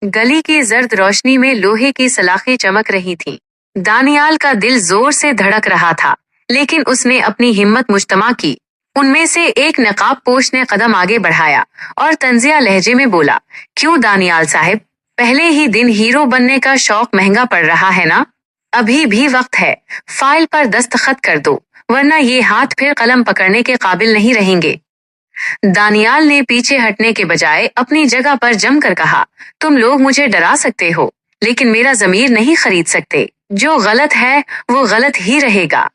गली की जर्द रोशनी में लोहे की सलाखें चमक रही थीं। दानियाल का दिल जोर से धड़क रहा था, लेकिन उसने अपनी हिम्मत मुजतमा की। उनमें से एक नकाब पोश ने कदम आगे बढ़ाया और तंजिया लहजे में बोला, क्यों दानियाल साहब, पहले ही दिन हीरो बनने का शौक महंगा पड़ रहा है ना? अभी भी वक्त है, फाइल पर दस्तखत कर दो, वरना ये हाथ फिर कलम पकड़ने के काबिल नहीं रहेंगे। दानियाल ने पीछे हटने के बजाय अपनी जगह पर जमकर कहा, तुम लोग मुझे डरा सकते हो, लेकिन मेरा जमीर नहीं खरीद सकते। जो गलत है वो गलत ही रहेगा।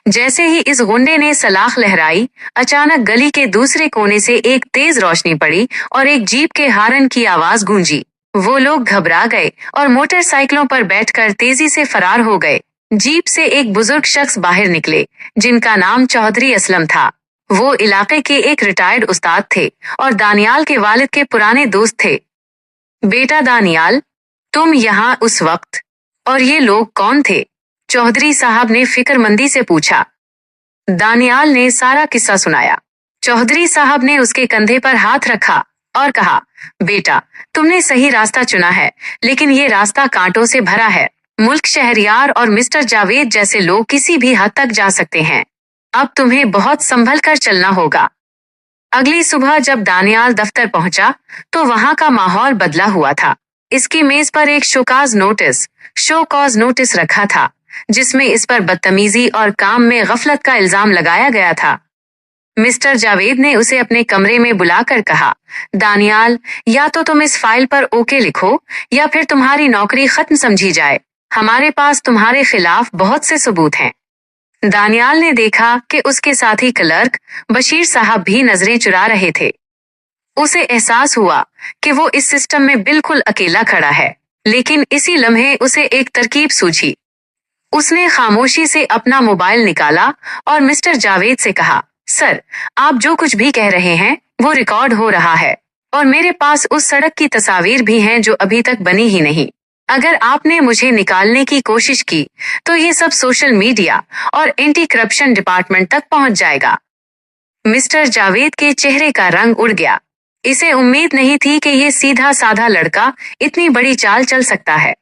जैसे ही इस गुंडे ने सलाख लहराई, अचानक गली के दूसरे कोने से एक तेज रोशनी पड़ी और एक जीप के हारन की आवाज गूंजी। वो लोग घबरा गए और मोटरसाइकिलों पर बैठकर तेजी से फरार हो गए। जीप से एक बुजुर्ग शख्स बाहर निकले, जिनका नाम चौधरी असलम था। वो इलाके के एक रिटायर्ड उस्ताद थे और दानियाल के वालिद के पुराने दोस्त थे। बेटा दानियाल, तुम यहाँ उस वक्त, और ये लोग कौन थे? चौधरी साहब ने फिक्रमंदी से पूछा। दानियाल ने सारा किस्सा सुनाया। चौधरी साहब ने उसके कंधे पर हाथ रखा और कहा, बेटा, तुमने सही रास्ता चुना है, लेकिन ये रास्ता कांटों से भरा है। मुल्क शहरियार और मिस्टर जावेद जैसे लोग किसी भी हद तक जा सकते हैं। अब तुम्हें बहुत संभल कर चलना होगा। अगली सुबह जब दानियाल दफ्तर पहुंचा तो वहां का माहौल बदला हुआ था। इसकी मेज पर एक शो कॉज नोटिस रखा था, जिसमें इस पर बदतमीजी और काम में गफलत का इल्जाम लगाया गया था। मिस्टर जावेद ने उसे अपने कमरे में बुलाकर कहा, दानियाल, या तो तुम इस फाइल पर ओके लिखो या फिर तुम्हारी नौकरी खत्म समझी जाए। हमारे पास तुम्हारे खिलाफ बहुत से सबूत हैं। दानियाल ने देखा कि उसके साथी क्लर्क बशीर साहब भी नजरें चुरा रहे थे। उसे एहसास हुआ कि वो इस सिस्टम में बिल्कुल अकेला खड़ा है, लेकिन इसी लम्हे उसे एक तरकीब सूझी। उसने खामोशी से अपना मोबाइल निकाला और मिस्टर जावेद से कहा, सर, आप जो कुछ भी कह रहे हैं वो रिकॉर्ड हो रहा है और मेरे पास उस सड़क की तस्वीर भी हैं जो अभी तक बनी ही नहीं। अगर आपने मुझे निकालने की कोशिश की तो ये सब सोशल मीडिया और एंटी करप्शन डिपार्टमेंट तक पहुंच जाएगा। मिस्टर जावेद के चेहरे का रंग उड़ गया। इसे उम्मीद नहीं थी कि ये सीधा साधा लड़का इतनी बड़ी चाल चल सकता है।